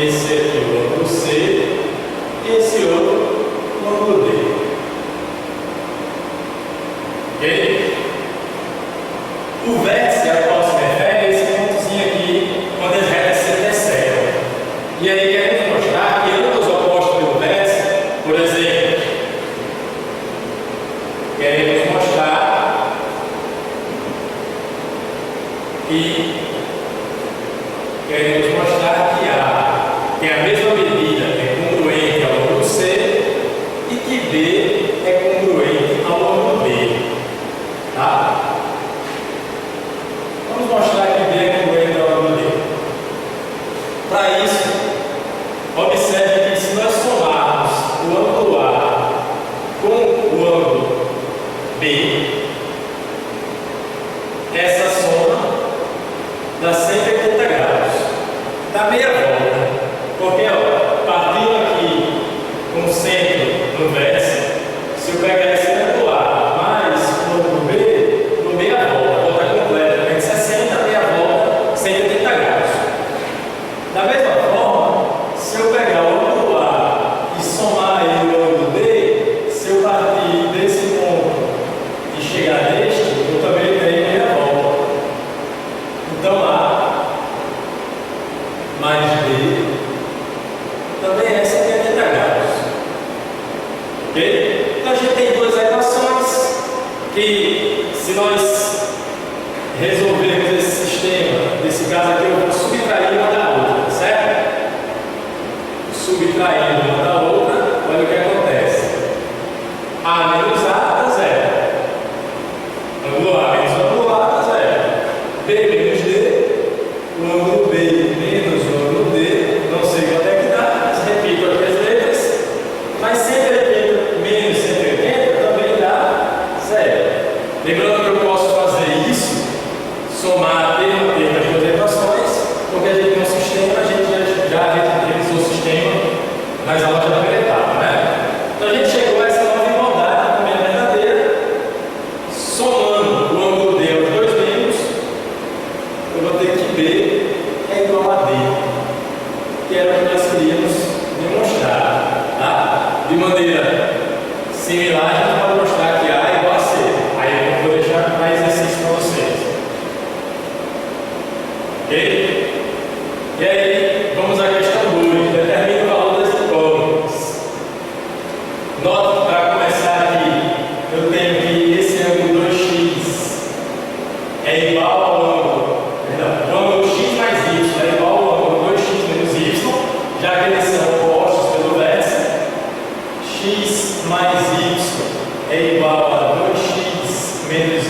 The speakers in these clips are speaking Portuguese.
esse aqui o ângulo C e esse outro o ângulo D. Ok? O vértice ao qual se refere é esse pontozinho aqui, onde as retas se intersecam. E aí queremos mostrar que ângulos opostos pelo vértice, por exemplo, queremos mostrar que A tem a mesma medida, é congruente ao ângulo C, e que B é congruente ao ângulo D. Tá? Vamos mostrar que B é congruente ao ângulo D. Para isso, observe que se nós somarmos o ângulo A com o ângulo B, essa soma dá 180 graus. Dá meia volta. Porque, ó, partindo aqui com o centro no vértice, se eu pegar esse ângulo A mais o ângulo B, no meia volta completa, vem de 60, meia volta, 180 graus. Da mesma forma, se eu pegar o ângulo A e somar ele o ângulo D, se eu partir desse ponto e chegar neste, eu também tenho meia volta. Então A mais B também é 180 graus. Ok? Então a gente tem duas equações que, se nós resolvermos esse sistema, nesse caso aqui eu vou subtrair uma da outra, certo? Subtraindo uma da outra, olha o que acontece. A menos A dá zero. Ângulo A menos ângulo A dá zero. B menos D, o ângulo B menos o ângulo D, não sei quanto é que dá, mas repito aqui as letras, mas 180 menos 180 também dá zero. Lembrando que eu posso fazer isso, somar termo a termo as duas equações, porque a gente tem um sistema, a gente já revisou o sistema nas aulas da primeira etapa, né? Então a gente chegou a essa nova igualdade também verdadeira, somando o ângulo D aos dois membros, eu vou ter que B é igual a D, que era o que nós queríamos demonstrar. Tá? De maneira similar, a gente pode mostrar que A é igual a C. Aí eu vou deixar mais exercício para vocês. Ok? E aí, vamos à questão 2. Determine o valor das incógnitas. Note que para começar aqui, eu tenho que esse ângulo 2x é igual ao ângulo. Perdão, o ângulo x mais y é igual ao ângulo 2x menos y, já que eles são opostos pelo vértice. X mais y é igual a 2x menos y,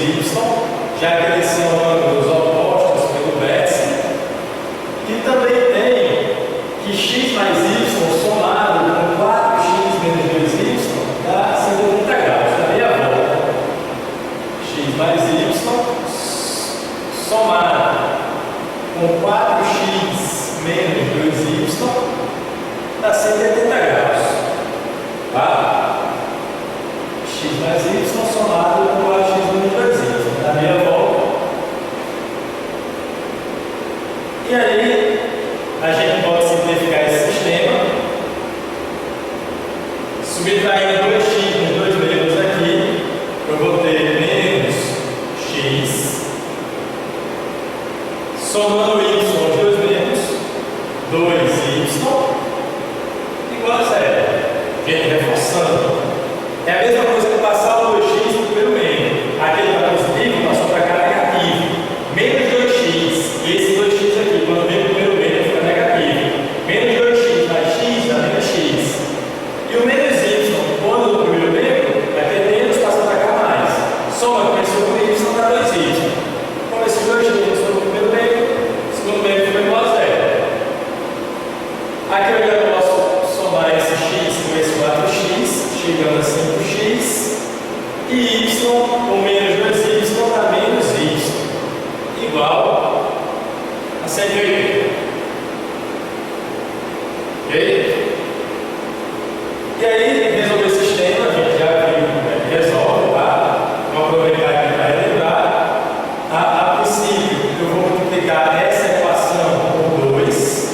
já que eles são ângulos opostos pelo vértice. E também tenho que x mais y somado com 4x menos 2y dá 180 graus, dá meia volta. X mais y somado com 4x menos 2y dá 180 graus. Tá? X mais y somado com 4x menos 2y dá meia volta. E aí, a gente pode simplificar esse sistema, subtraindo 2x nos dois membros aqui, eu vou ter menos x, somando y aos dois membros, 2y, igual a zero. Gente, reforçando. É a mesma coisa que passar o 2x no primeiro membro. Aquele para positivo passou para cá negativo. Menos 2x, e esse 2x aqui, quando vem o primeiro membro, fica negativo. Menos 2x mais x dá menos x. E o menos y, quando no primeiro membro, vai ter menos, passa para cá mais. Soma com esse outro y dá 2y. Como esses dois números foram no primeiro membro, o segundo membro fica igual a zero. Aqui eu já posso somar esse x com esse 4x, chegando a 5x, e y com menos 2y dá menos y, igual a 180. Ok? E aí, resolver esse sistema, a gente já viu como é que resolve, tá? Vamos aproveitar aqui para relembrar. A princípio, eu vou multiplicar essa equação por 2,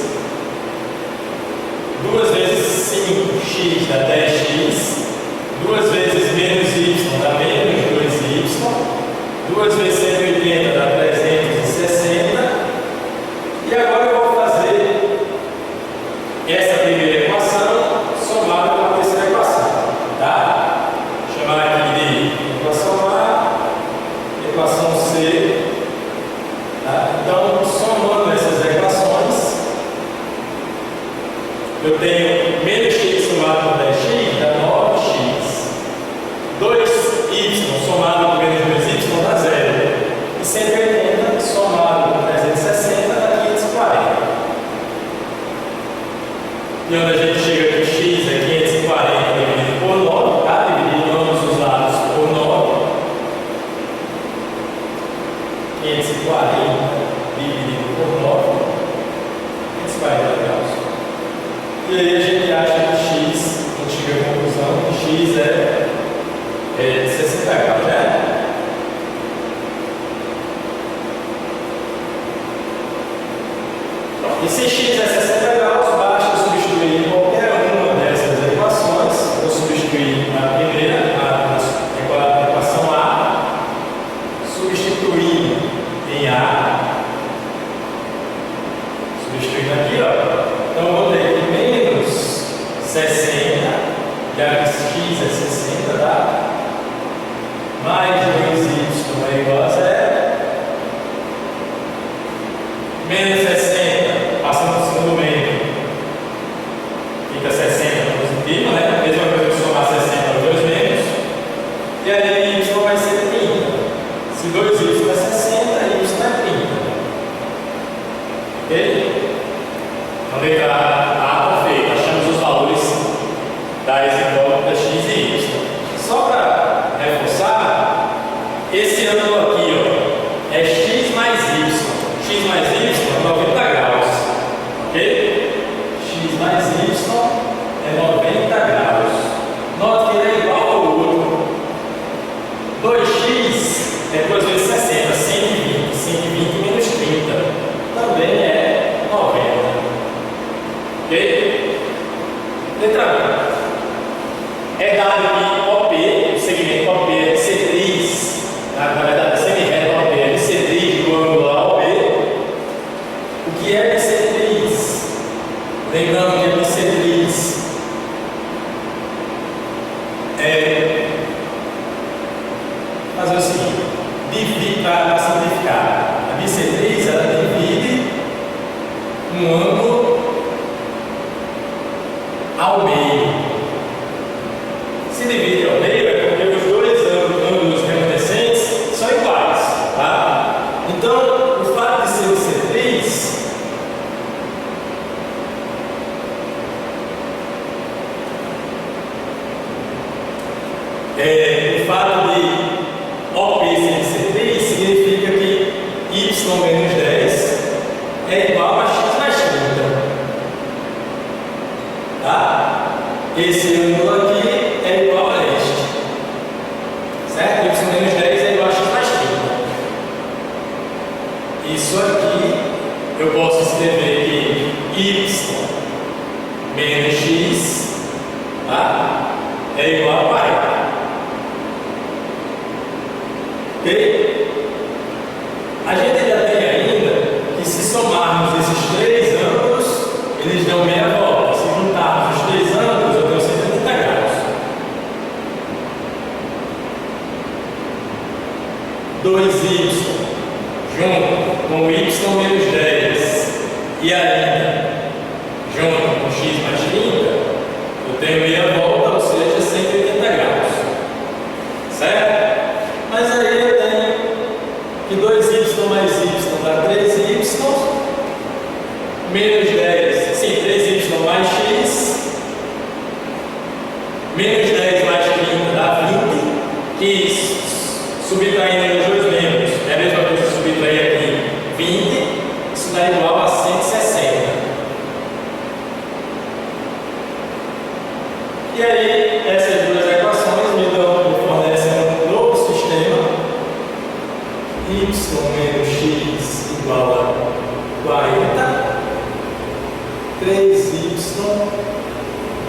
2y é 60, y é 30. Ok? Então, letra A está feita. Achamos os valores das incógnitas x e y. Só para reforçar, esse ângulo aqui ó, é x mais y. X mais y é 90 graus. Ok? X mais y é 90 graus. Note que ele é igual ao outro. 2x é 2 vezes 60, 120. 120 menos 30 também é 90. Ok? Letra B. É dado que OP, o segmento OP é bissetriz, na verdade, a semi-reta OP é bissetriz do ângulo AOB. O que é bissetriz? Lembrando que a bissetriz é fazer o seguinte, divide para simplificar. A bissetriz ela divide um ângulo ao meio. Se divide ao meio é porque os dois ângulos remanescentes são iguais, tá? Então, o fato de ser bissetriz o fato de OP ser bissetriz significa que y menos 10 é igual a x mais 30. Tá? Esse ângulo aqui é igual a este. Certo? Y menos 10 é igual a x mais 30. Isso aqui eu posso escrever que y menos x, tá? É igual a 40. Ok? A gente já tem ainda que se somarmos esses três ângulos, eles dão meia volta. Se juntarmos os três ângulos, eu tenho 180 graus. 2y junto com y menos 10 e ainda junto com x mais 30, eu tenho meia volta, ou seja, 180 graus. Certo? Mas aí eu tenho que 2y mais y dá 3y, menos 10, sim, 3y mais x, menos 10 mais 30 dá 20, que subtraindo os dois membros, é a mesma coisa que subtrair aqui 20, isso dá igual a 160. E aí, essas duas equações me fornecem um novo sistema, y menos x igual a 40, 3y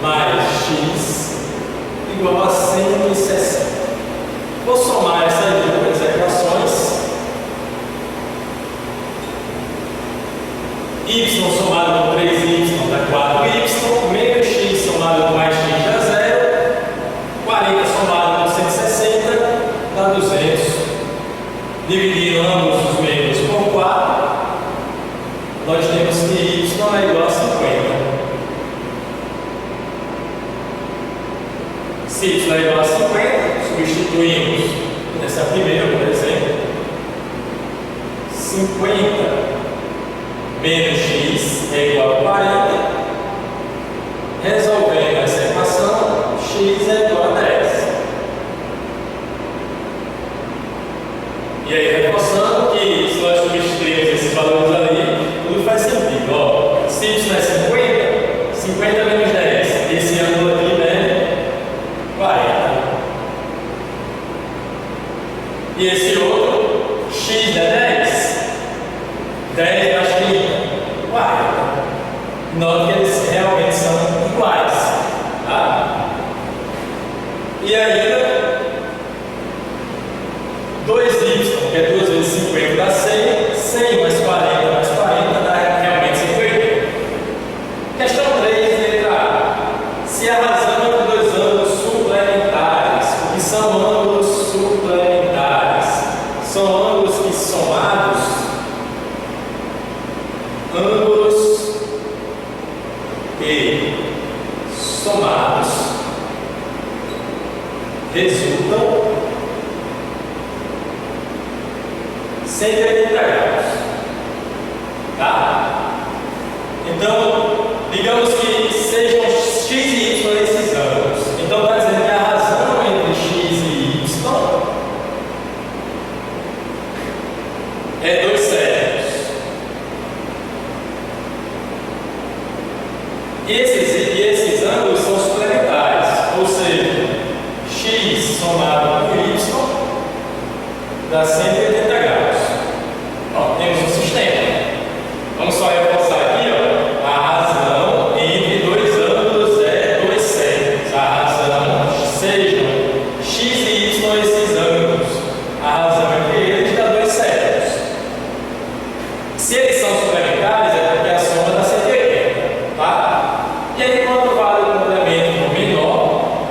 mais x igual a 160. Vou somar essas duas equações. Y somado com 3y dá 4y, menos x somado com mais x dá 0, 40 somado com 160 dá 200. Dividindo ambos os membros por 4, nós temos que y é igual a 50. Se y é igual a 50, substituímos nessa primeira, por exemplo, 50 menos x é igual a 40. Resolvendo essa equação, x é igual a 10. E aí, reforçando que se nós substituirmos esses valores ali, tudo faz sentido. Ó, se y é 50, 50 menos 10, esse ângulo aqui é 40. E esse outro, x é 10, 10 mais 30, 40. Note que eles realmente são iguais. Tá? E ainda, 2y, que é 2 vezes 50 dá 100, 100 mais 40 mais 40 dá realmente 180. Questão 3, letra A. Se a razão entre dois ângulos suplementares, o que são ângulos suplementares? São ângulos que somados, ângulos que somados resultam 180 graus. Tá? Então, digamos que sejam x e y esses ângulos. Então, está dizendo que a razão entre x e y é 2 sétimos. E esses ângulos são suplementares, ou seja, x somado com y dá 180 graus. Ó, temos um sistema. Vamos só reforçar aqui, ó, a razão entre dois ângulos é 2 sétimos. A razão, sejam x e y esses ângulos, a razão entre eles dá 2 sétimos. Se eles são suplementares, é porque a soma dá 180, tá? E aí, quando vale o complemento no menor,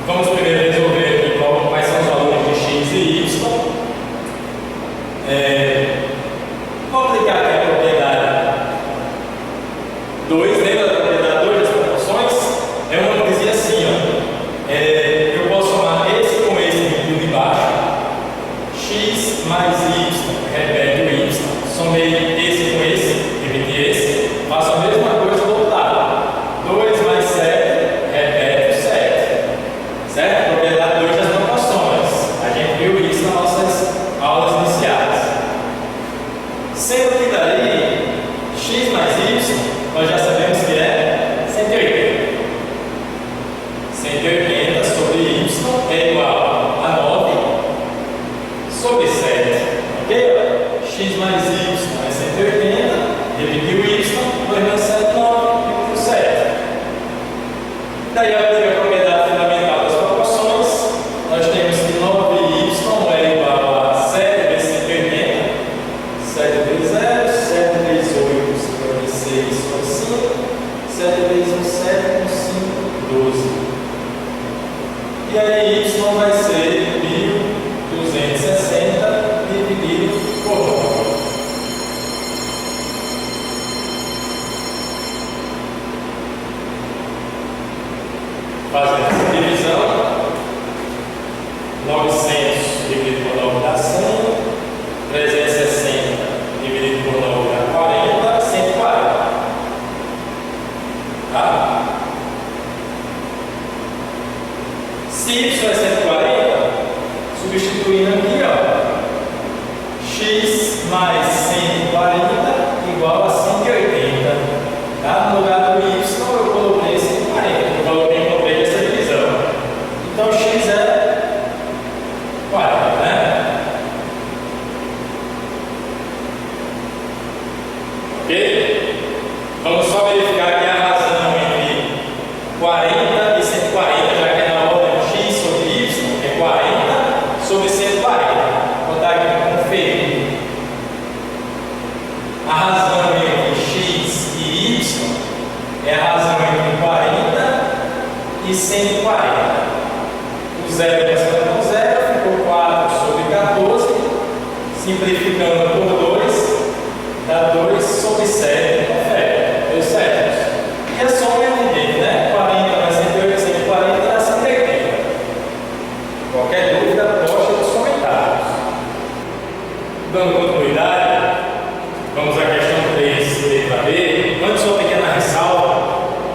vamos primeiro resolver aqui quais são os valores de x e y. Vou aplicar aqui a propriedade 2, lembra da propriedade 2 das proporções? É uma que dizia assim, ó, eu posso somar esse com esse dividido de baixo, x mais y, repete o y, somei esse com esse, dividi esse, faço a mesma coisa do outro lado, 2 mais 7, repete o 7, certo? Propriedade 2 das proporções, a gente viu isso nas nossas aulas iniciais. Sendo que daí, x mais y, nós já sabemos que é 180. 180 sobre y é igual a 9 sobre 7. Ok? X mais y é 180, dividiu y, 2 mais 7, 9, dividiu 7. Daí, aplica a propriedade fundamental das proporções, nós temos que 9y é igual a 7 vezes 180, 7 vezes 0, 7 vezes 8, 56 sobre 5, 7 vezes 1, 7, com 5, 12. E aí y vai ser 1260 dividido por 9. Fazendo essa divisão, 900 dividido por 9 dá 100, 360 dividido por 9 dá 40, 140. Tá? Se y é 140, substituindo aqui, ó, x mais 140 igual a 180. Tá? No lugar do y, eu coloquei 140. Eu coloquei essa divisão. Então, x é 40, né? Ok? Vamos só verificar aqui a razão entre 40 e 140, já que é na ordem x sobre y, é 40 sobre 140. Vou botar aqui para conferir. A razão entre x e y é a razão entre 40 e 140. O zero passando com zero, ficou 4 sobre 14, simplificando por 2, dá 2 sobre 7, confere, 2 sétimos. E a soma é evidente, né? 40 mais 180, 140 dá 180. Qualquer dúvida, posta nos comentários. Dando continuidade, vamos à questão 3, letra B. Antes, uma pequena ressalva.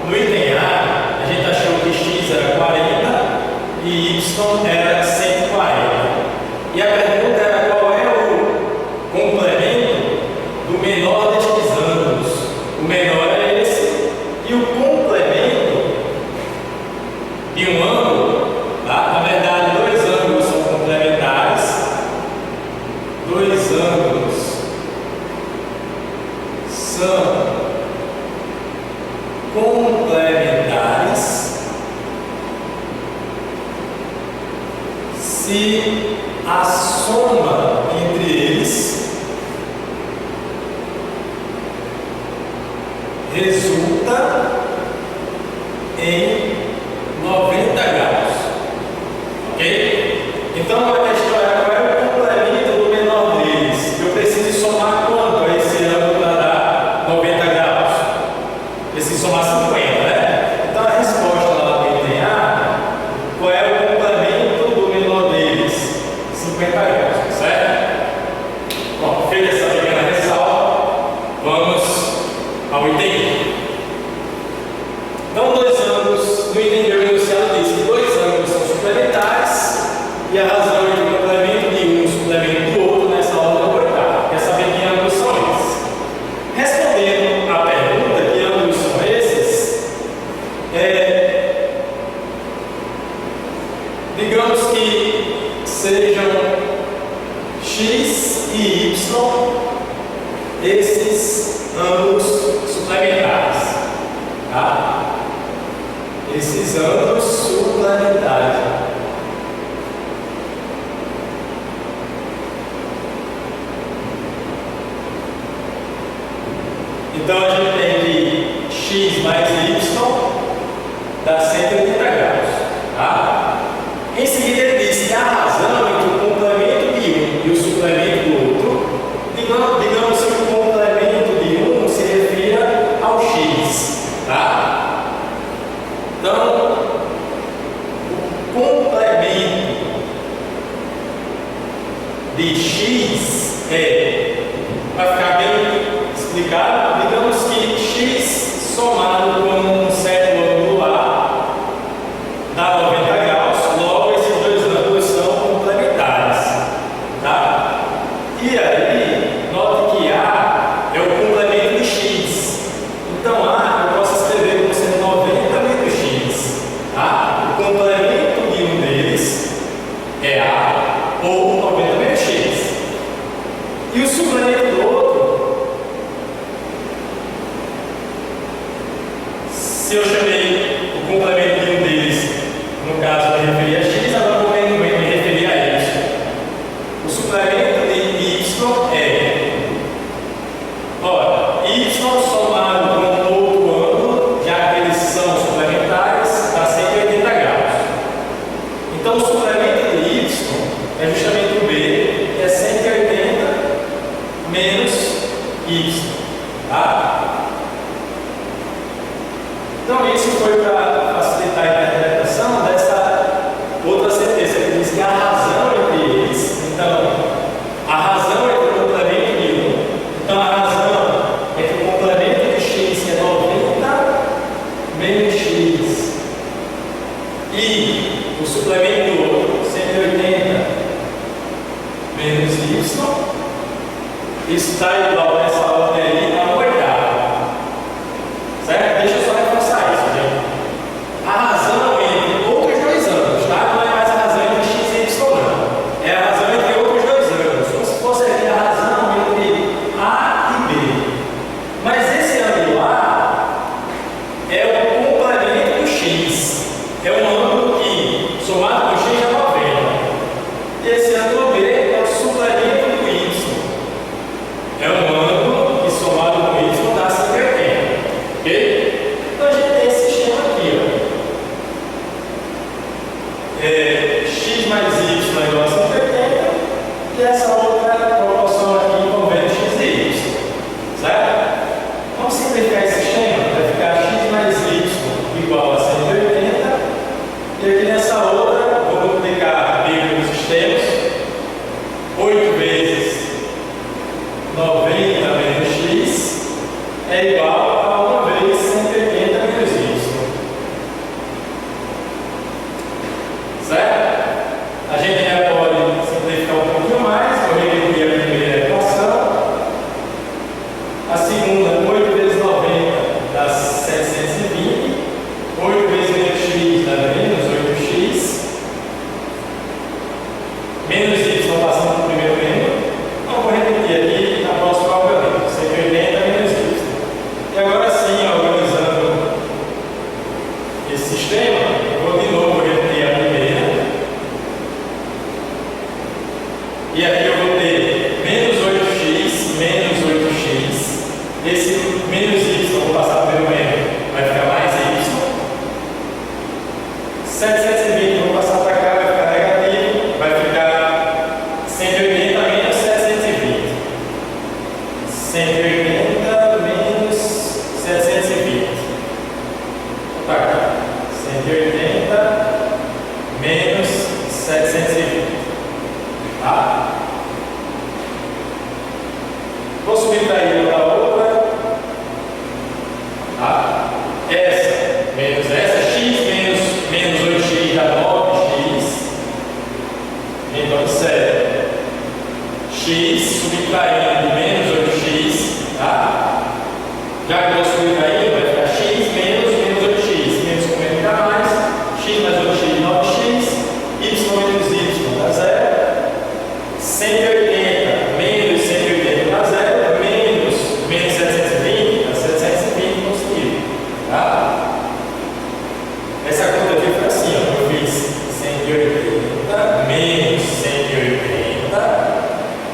No item A, a gente achou que x era 40 e y era 140. E a pergunta era qual é o complemento do menor destes ângulos. O menor é esse. E o complemento de um ângulo, tá? Na verdade, dois ângulos são complementares. Dois ângulos são complementares se a soma entre eles resulta em 90 graus. Ok? Então a questão é qual é o complemento do menor deles. Eu preciso somar quanto a esse ângulo para dar 90 graus? Preciso somar 50, né? Então a resposta lá do item A, qual é o complemento do menor deles? 50 graus, certo? E a razão entre o complemento de um e o suplemento do outro nessa ordem eu vou dar. Quer saber que ângulos são esses? Respondendo à pergunta que ângulos são esses, digamos que sejam x e y esses ângulos suplementares. Tá? Esses ângulos suplementares. Então a gente tem que x mais y dá 180 graus. Tá? Em seguida ele diz que a razão entre o complemento de um e o suplemento do outro, digamos que o complemento de um se refira ao x. Tá? Então, o complemento de x vai ficar bem explicado. Digamos que x somado com um certo ângulo A dá 90 graus, logo esses dois ângulos são complementares. Tá? E aí, note que A é o complemento de x. Então A eu posso escrever como sendo 90 menos x. Tá? O complemento de um deles é A ou 90 menos x. E o suplemento do outro, se eu chamei o complemento de um deles, no caso eu me referi a x, agora eu vou me referir a y. O suplemento de y y somado com outro ângulo, já que eles são suplementares, dá 180 graus. Então o suplemento de y é justamente o b, que é 180 menos y. Tá? Então isso foi para facilitar a interpretação dessa outra sentença que diz que a razão entre eles, então a razão entre o complemento de um, então a razão entre o complemento de x, que é 90 menos x, e o suplemento do outro, 180 menos y, isso está igual nessa ordem aí a 1/8. Certo? Deixa eu só reforçar isso, gente. A razão entre outros dois ângulos, tá? Não é mais a razão entre x e y, não. É a razão entre outros dois ângulos. Como se fosse aqui a razão entre A e B. Mas esse ângulo A é o complemento do x. É um ângulo que, somado com x, é 90. E esse ângulo B é o suplemento do y. É um ângulo que, somado com y, dá 180. Ok? Então a gente tem esse sistema aqui, ó. X mais y é igual a 180 e essa outra proporção aqui envolvendo x e y. Certo? Vamos simplificar esse sistema. Vai ficar x mais y igual a 180 e aqui nessa outra vou multiplicar b pelos extremos. 8 vezes 90 menos x é igual a 1 vezes 180 menos y. Certo? A gente já pode simplificar um pouquinho mais. Vou repetir a primeira equação. A segunda, 8 vezes 90 dá 720. 8 vezes menos x dá menos 8x. Menos y passando para o primeiro menos. Então vou repetir aqui na próxima obviamente. 180 menos y. E agora sim, organizando esse sistema, eu vou de novo repetir a primeira. E aqui eu vou ter menos 8x menos 8x. Esse menos y eu vou passar pelo meio, vai ficar mais y. 720 eu vou passar para cá, vai ficar negativo, vai ficar 180 menos 720. 180 menos 720. Para cá. 180 menos 720. Tá? Vou subtrair uma da outra. Tá? Essa menos essa, x menos 8x dá 9x. Então, sério. X subtraindo de menos 8x, tá? Já que eu estou subtraindo, vai ficar x menos 8x. Menos com menos dá mais. X mais 8x, 9x. Y menos y dá 0. 180 menos 180 dá 0. Menos 720 dá 720 conseguiu. Tá? Essa conta aqui foi assim, ó. Eu fiz 180 menos 180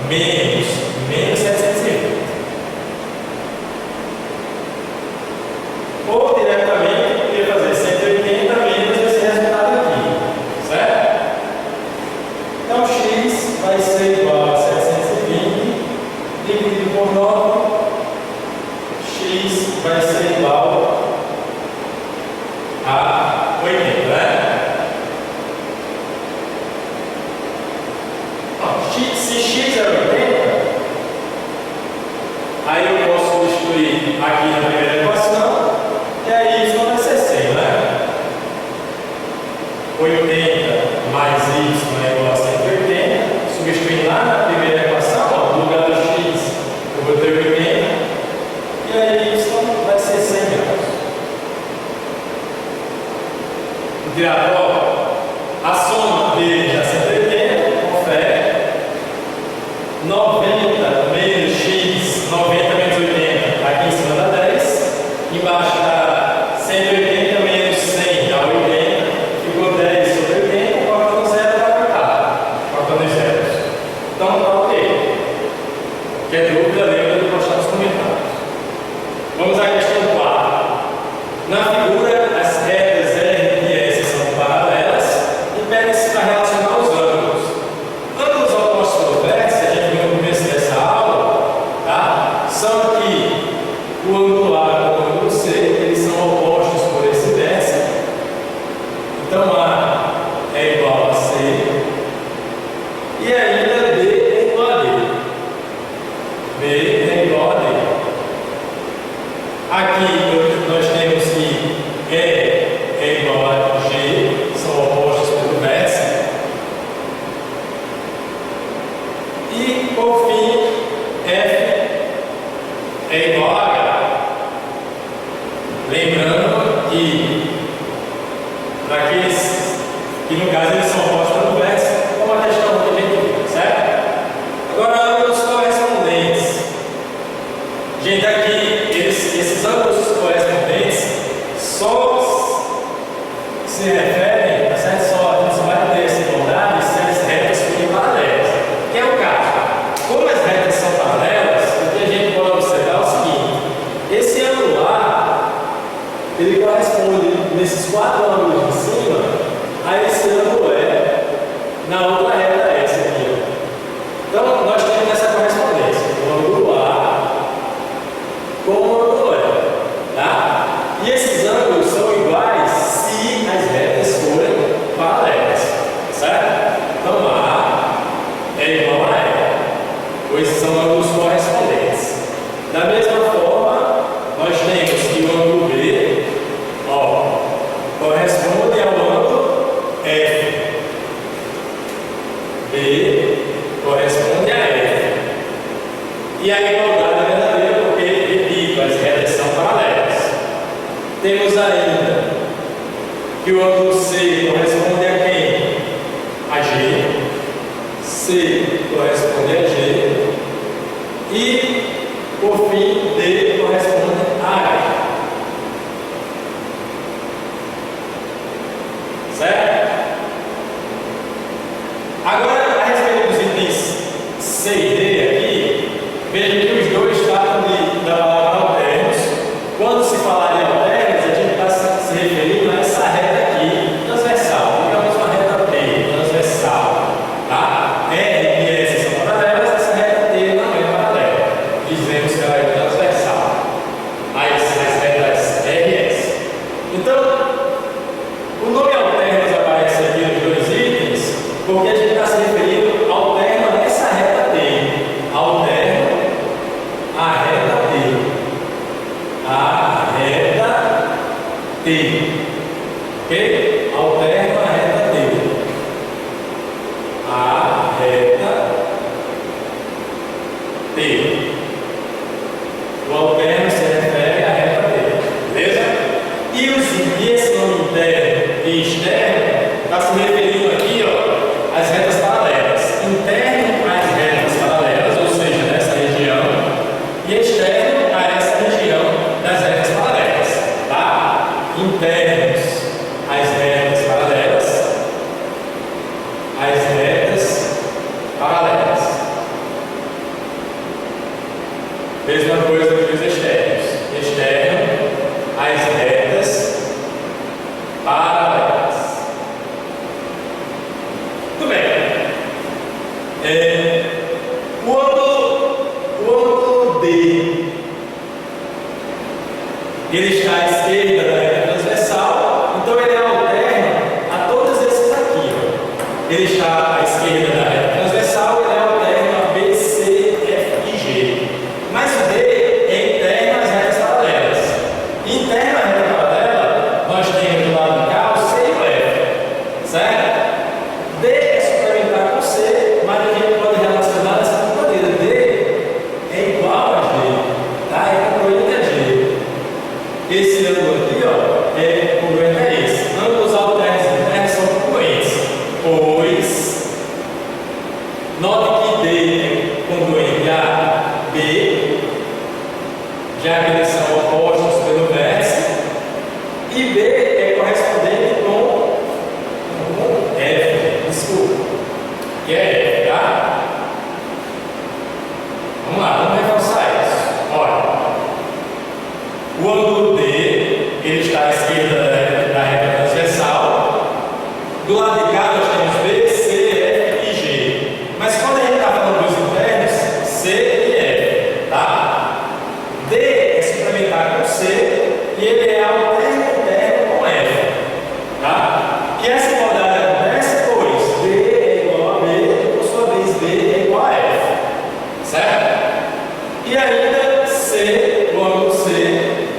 menos 720. Ou diretamente, eu ia fazer 180 menos esse resultado aqui, certo? Então, x vai ser igual a 720 dividido por 9. X vai ser igual a 80, né? Se x é 80, aí eu posso substituir aqui na primeira equação, e aí y vai ser 100, né? 80 mais y é igual a 180, substituindo lá na primeira equação, ó, no lugar do x eu vou ter 80, e aí y vai ser 100 graus. O tirador, a soma dele já 180, confere. 90 menos x, 90 menos 80, aqui em cima dá 10, embaixo dá 180 menos 100, dá 80, ficou 10 sobre 80, cortando 0 vai cá, cortando os zeros. Então tá ok. Qualquer dúvida, lembra de postar nos comentários. Vamos à questão 4. Na figura, as retas R e S são paralelas e pedem-se para relacionar os ângulos. Ângulos opostos pelo vértice, a gente viu no começo dessa aula, tá? São aqui o ângulo A com o ângulo C, eles são opostos por esse vértice. Então A é igual a C e ainda B é igual a D. B é igual a D. Aqui nós temos que E é igual a G, são opostos pelo vértice. E, por fim, F é igual a H. Lembrando que, para aqueles que no caso eles são opostos pelo vértice, é uma questão que a gente viu, certo? Agora, ângulos correspondentes. Gente, aqui, esses ângulos correspondentes só se referem, tá certo? A gente só vai ter essa igualdade se as retas forem paralelas, que é o caso. Como as retas são paralelas, o que a gente pode observar é o seguinte: esse ângulo A, ele corresponde nesses 4 ângulos de cima a esse ângulo E na outra reta S aqui, ó. Então, nós temos essa correspondência, o ângulo A com o ângulo E, tá? E esses ângulos são iguais se as retas forem paralelas, certo? Então, A é igual a E, pois são ângulos correspondentes. Da mesma forma, nós temos que o ângulo B, ó, corresponde ao ângulo F. B corresponde a F. E a igualdade é verdadeira porque, repito, as retas são paralelas. Temos ainda que o ângulo C corresponde a quem? A G. C corresponde a G. E, por fim, D corresponde a H. Certo? Agora, a respeito dos itens C e D aqui, veja que os dois tratam da palavra alternos. Quando se falar de alternos, a gente está se referindo a essa reta aqui, transversal. Digamos uma reta T, transversal. Tá? R e S são paralelas, essa reta T não é paralela. Dizemos que ela é transversal. As retas R e S. Então, o nome alternos aparece aqui nos dois itens, porque a gente está se referindo ao termo dessa reta T. Alterno a reta T. A reta T. Ok? Alterno a reta T. A T. O alterno se refere à reta T, beleza? E esse nome interno e externo está se referindo aqui, ó, às retas paralelas. Interno às retas paralelas, ou seja, nessa região, e externo a essa região das retas paralelas, tá? Internos às retas paralelas, as retas paralelas. Mesma coisa que os externos. Externo às retas paralelas. Muito bem. O ângulo D, ele está à esquerda da reta transversal, então ele é alterno a todos esses aqui. Ó. Ele está à esquerda da reta transversal, ele é alterno a B, C, F e G. Mas o D é interno às retas paralelas. Interno à reta paralela, nós temos do lado de cá o C e o F, certo? D é suplementar com C, mas a gente pode relacionar essa maneira. D é igual a G, tá? É congruente a G. Esse ângulo aqui, ó, é congruente a esse. Ângulos alternos e internos são congruentes, pois note que D é congruente a B, já que eles são opostos pelo vértice, e B é correspondente com F, desculpa, que é F, tá? Vamos lá, vamos reforçar isso. Olha, o ângulo D, ele está à esquerda da reta transversal. Do lado de cá nós temos B, C, F e G. Mas quando a gente está falando dos internos, C e F, tá? D é suplementar com C e ele é alterno interno com F, tá? E essa igualdade acontece, pois D é igual a B e, por sua vez, B é igual a F, certo? E ainda C, o ângulo C,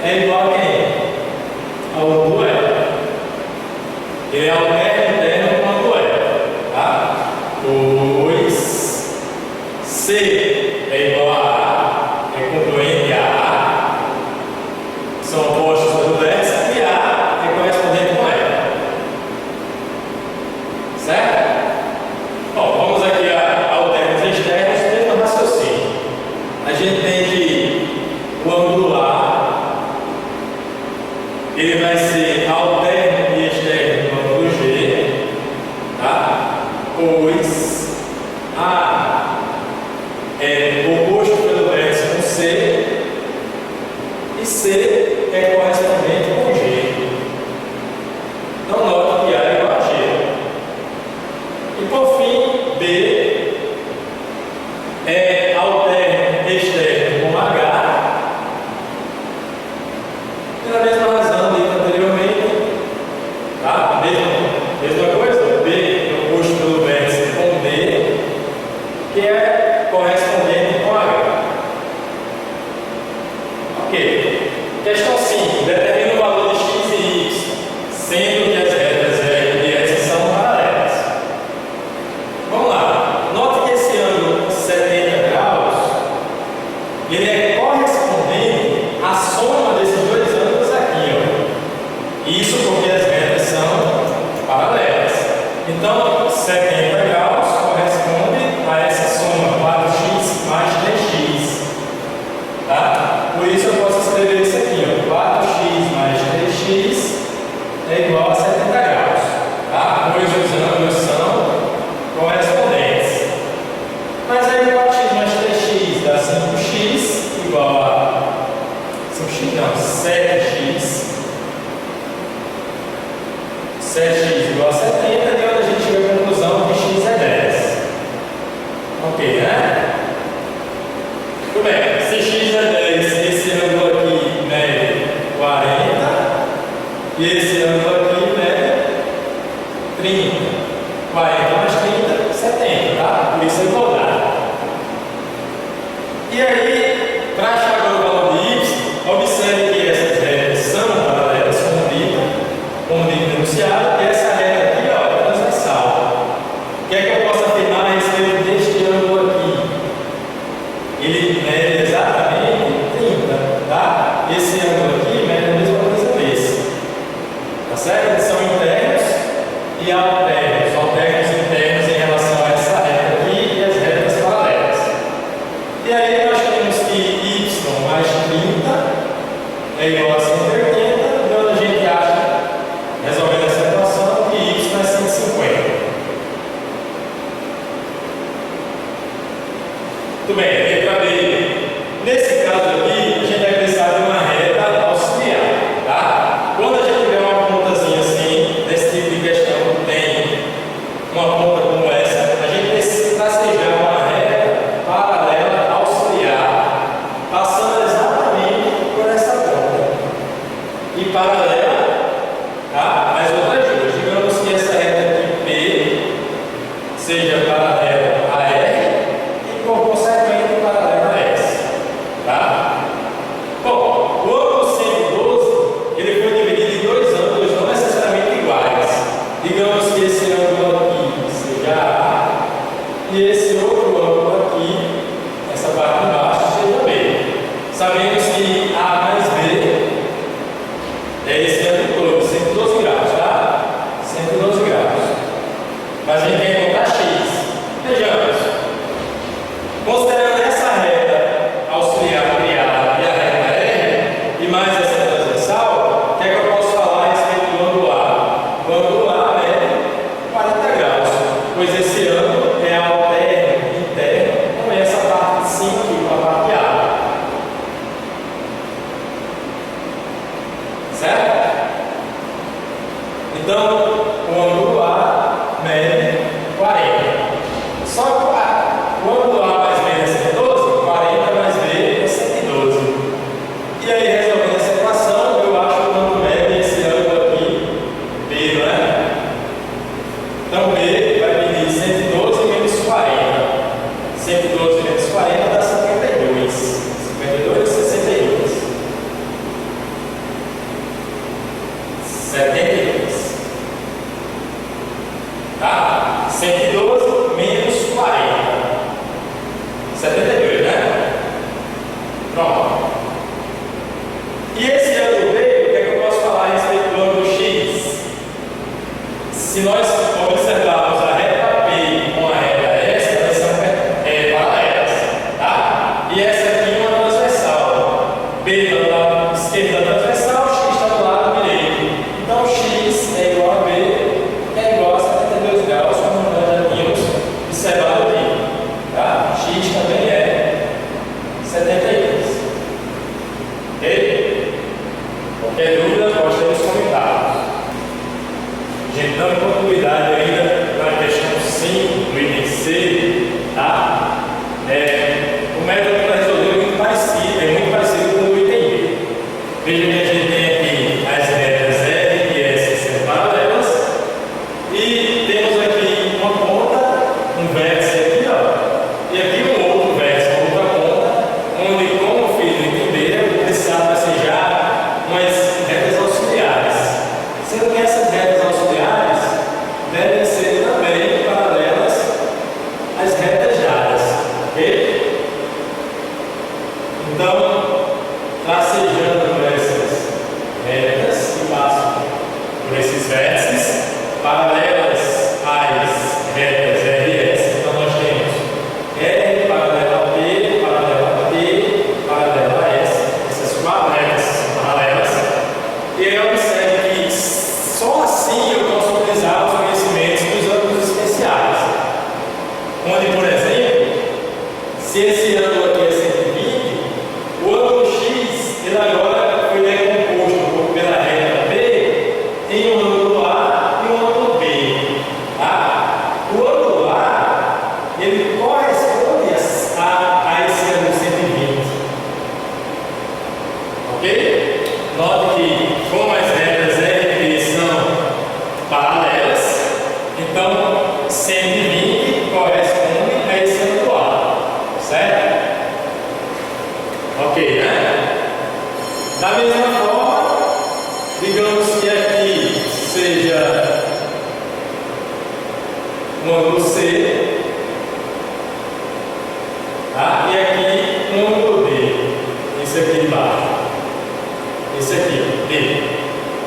é igual a quem? Ao ângulo F. Ele é alterno interno com o ângulo F, tá? Pois C é igual a A, é congruente a A, são opostos pelo vértice, e A é correspondente com F. Certo? Bom, vamos aqui a alternos externos, mesmo raciocínio. A gente tem que o ângulo A, ele vai ser alterno e externo do ângulo G, tá? Pois A é oposto pelo vértice com C e C é correspondente com G. Então, note que A é igual a G. E por fim, B é alterno externo com H. Pela mesma razão dita anteriormente, tá? Mesma coisa, B é oposto pelo vértice com D, que é correspondente com H. Ok. Questão 5. Determina o valor de x e y, sendo que as retas R e S são paralelas. Vamos lá. Note que esse ângulo 70 graus, ele é correspondente à soma desses dois ângulos aqui, ó. Isso porque as retas são paralelas. Então, 70 graus corresponde a essa soma, 4x mais 3x. Tá? Por isso eu posso escrever isso aqui, ó. 4x mais 3x é igual a 70 graus. Tá? Pois os ângulos são correspondentes. Mas aí 4x mais 3x dá 5x igual a 5x não, 7x. 7x igual a 70, e onde a gente chega à conclusão que x é 10. Ok, né? Tudo bem. Se x é 10, esse ângulo aqui mede 40 e esse ângulo aqui mede 30. 40 mais 30, 70, tá? Por isso é igualdade. E aí, para achar agora o valor de y, observe que essas retas são paralelas como dito enunciado, e essa reta aqui, ó, é transversal. O que é que eu posso afirmar a respeito deste ângulo aqui? Muito bem, letra B. Nesse caso aqui, a gente vai precisar de uma reta auxiliar, tá? Quando a gente tiver uma pontazinha assim, nesse tipo de questão, tem uma ponta como essa, a gente precisa tracejar uma reta paralela auxiliar, passando exatamente por essa ponta. E paralela, tá? Mais outra ajuda. Digamos que essa reta aqui, P, seja paralela a R e, por consequente, paralela a S. Tá? Bom, o ângulo 112 ele foi dividido em dois ângulos não necessariamente iguais. Digamos que esse ângulo aqui seja A e esse outro ângulo aqui, essa parte de baixo, seja B. Sabemos que A mais B é esse ângulo todo, 112 graus, tá? 112 graus. Mas a gente tem que encontrar X. Vejamos. Considerando essa reta auxiliar criada e a reta R, e mais essa transversal, o que é que eu posso falar a respeito do ângulo A? O ângulo A é 40 graus, pois esse ângulo é alterno interno com essa parte de cima aqui, com a parte A. Certo? Então, o ângulo A mede 40. Só que o ângulo A mais B é 112, 40 mais B é 112. E aí, resolvendo essa equação, eu acho que o ângulo médio esse ângulo aqui, B, não é? Então, B vai medir 112 menos 40. 112 menos 40 dá 52. 52 e 62. 72. Tá? 112 menos 40. 72, né? Pronto. E esse ângulo B, o que é que eu posso falar a respeito do ângulo X? Se nós observarmos a reta P com a reta S, elas são paralelas, tá? E essa aqui é uma transversal. B está do lado esquerdo da transversal, X está do lado direito. Então, X é igual a B, que é igual a 72 graus, como nós já tínhamos observado aqui. Tá? X também é 72. Ok? Qualquer dúvida, pode ter nos comentários. Gente, dando continuidade ainda na questão 5 do item C, tá? O método para resolver é muito parecido com o item B. Veja que a gente tem aqui as retas R e S sendo paralelas e temos aqui uma ponta, um vértice aqui, ó, e aqui um outro vértice, uma outra ponta, onde, como eu fiz no item B, eu precisava tracejar umas retas auxiliares. Sendo que essas retas auxiliares devem ser também paralelas às retas jadas, ok? Então, tracejando essas retas que passam por esses vértices, paralelas às retas R e S, então nós temos R paralela a P, paralela a P, paralela a S, essas quatro retas são paralelas, e aí observe que só assim eu posso utilizar os conhecimentos dos ângulos especiais, onde, por exemplo, se esse ângulo aqui é 120, o ângulo X ele agora foi decomposto pela reta B em um ângulo A e um ângulo B. Tá? O ângulo A ele corresponde a esse ângulo 120. Ok? Note que, como as retas R e B são paralelas, então 120 corresponde a esse ângulo A. Certo? Ok, né? Da mesma forma, digamos que aqui seja um ângulo C, tá? E aqui um ângulo D. Esse aqui de baixo. Esse aqui, D.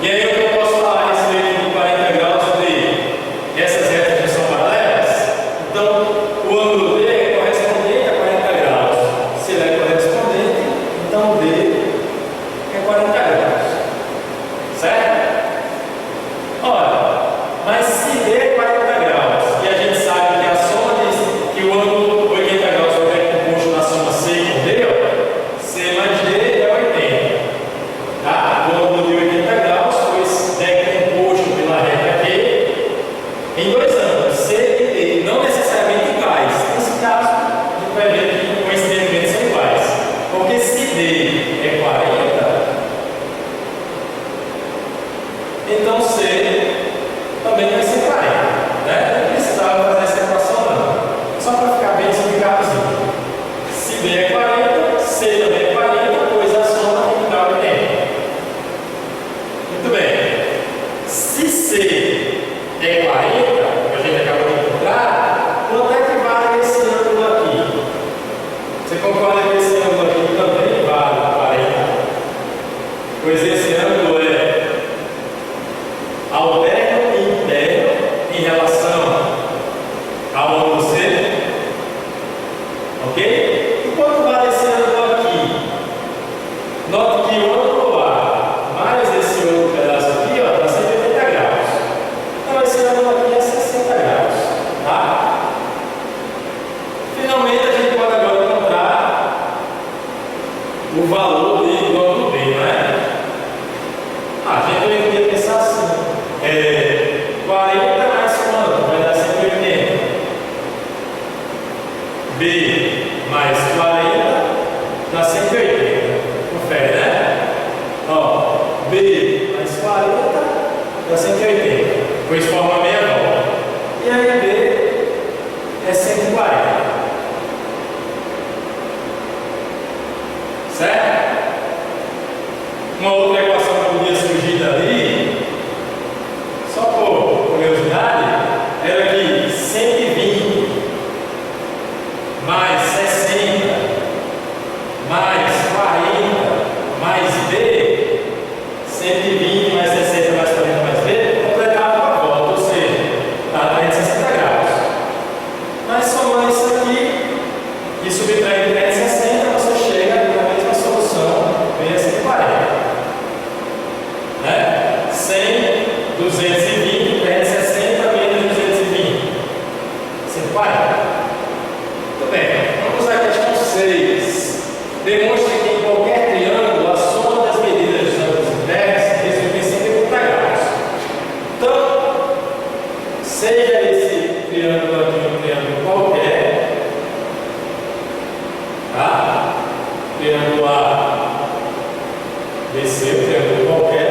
E aí o que eu posso falar a respeito de 40 graus D? Essas retas já são paralelas? Então, o ângulo D é correspondente a 40 graus. Se ele é correspondente, então D é 40 graus. Certo? Ora, mas se D é 40 graus e a gente sabe que a soma que o ângulo 80 graus foi composto B mais 40 dá 180. Confere, né? Ó, B mais 40 dá 180. Pois forma meia volta. E aí B é 140. Certo? Uma outra equação que podia surgir dali, só por curiosidade, era que 120 mais 60 mais 40 mais B, 120 mais 60 mais 40 mais B, completava a volta, ou seja, dá 360 graus. Mas somando isso aqui e subtraindo 360, você chega na mesma solução, vem a 140. Né? 100, 220, 360 menos 220. 140. Muito bem, vamos à questão 6. Demonstre que em qualquer triângulo a soma das medidas dos ângulos internos resulta em 180 graus. Então, seja esse triângulo aqui um triângulo qualquer, tá? Triângulo A, BC, um triângulo qualquer.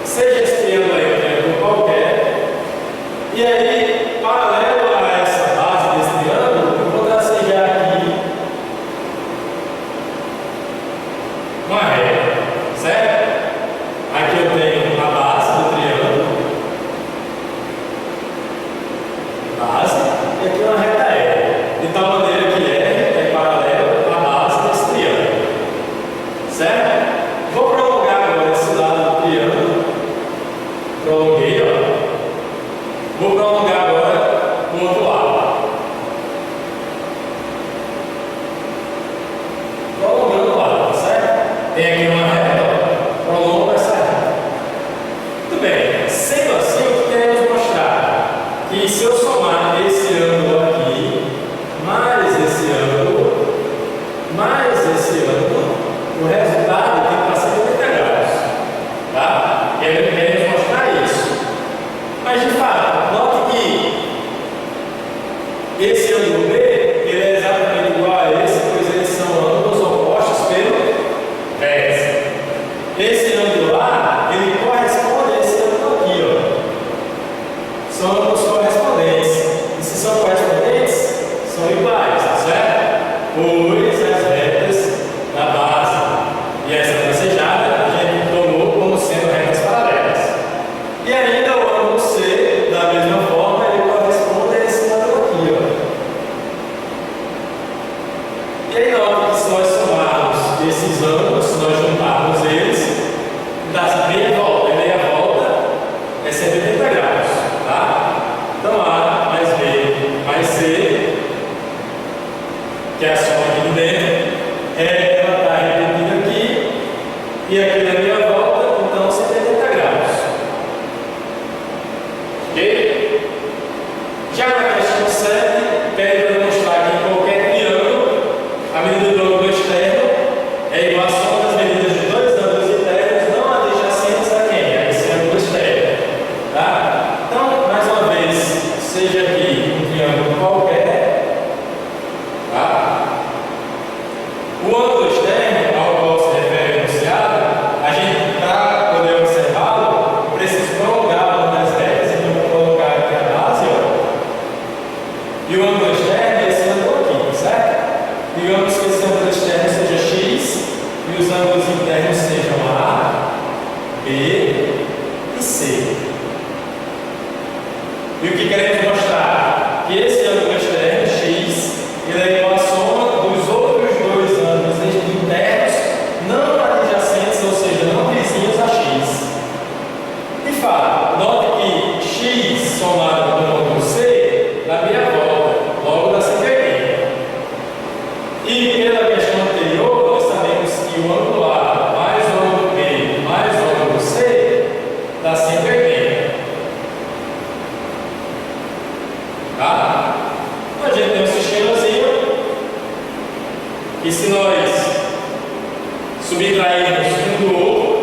Seja esse triângulo aí um triângulo qualquer, e aí, paralelo a essa base desse triângulo, eu vou tracejar aqui uma reta, certo? Aqui eu tenho a base do triângulo, base, e aqui uma reta R, de tal maneira que R é paralelo à base desse triângulo, certo? Vou prolongar agora esse lado do triângulo, prolonguei, ó. Vou prolongar agora o outro lado. Prolongando o lado, certo? Tem aqui uma reta, ó. Prolongo essa reta. Muito bem. Sendo assim, o que queremos mostrar? Que se eu somar esse ângulo aqui, mais esse ângulo, mais esse ângulo, o resultado tem que estar 180 graus. Tá? Queremos mostrar isso. Mas de fato, note que esse ângulo B ele é exatamente igual a esse, pois eles são ângulos opostos pelo vértice. Esse ângulo A ele corresponde a esse ângulo aqui, ó. São ângulos correspondentes. E se são correspondentes, são iguais, certo? Pois as retas da base e essa tracejada a gente tomou como sendo retas paralelas. E ainda o ângulo C, da mesma forma, ele corresponde a esse ângulo aqui, ó. E aí, nota que se nós somarmos esses ângulos, se nós juntarmos eles, dá meia volta. E meia volta é 180 graus, tá? Então, A mais B mais C, que é a soma aqui de dentro, ela está repetida aqui, e aqui na meia volta, então 180 graus. Ok? Já na questão 7, pede para demonstrar que em qualquer triângulo, a medida do ângulo externo é igual à soma das medidas de dois ângulos internos não adjacentes a quem? A esse ângulo externo. Tá? Então, mais uma vez, seja aqui um triângulo qualquer, tá? O ângulo externo ao qual se refere o enunciado, a gente, para poder observá-lo, precisa prolongar uma das retas, então vou colocar aqui a base, ó. E o ângulo externo é esse ângulo aqui, certo? Digamos que esse ângulo externo seja X e os ângulos internos sejam A, B e C. E o que queremos mostrar? Que esse ângulo externo, X, ele é igual à soma dos outros dois ângulos internos não adjacentes, ou seja, não vizinhos a X. De fato, note que X somado com o ângulo C dá meia volta, logo dá 180. E pela questão anterior, nós sabemos que o ângulo A mais o ângulo B mais o ângulo C dá 180. Tá? Então a gente tem um sistemazinho e se nós subtrairmos um do outro,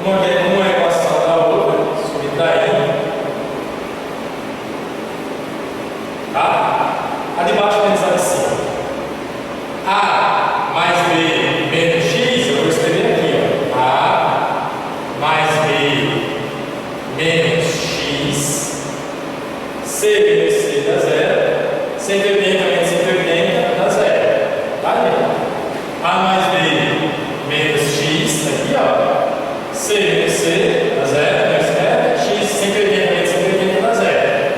uma equação da outra, subtraindo, A mais B menos X, eu vou escrever aqui, ó. A mais B menos X, C menos C dá zero, 180 menos 180 dá zero. Tá ali. A mais B menos X, aqui ó, C menos C dá zero, não escreve, X, 180 menos 180 dá zero.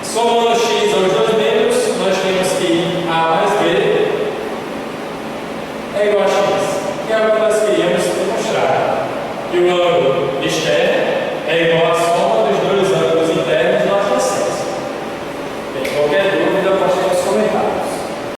Somando X aos dois membros, nós temos que A mais B é igual a X, que é o que nós queríamos demonstrar. E o ângulo externo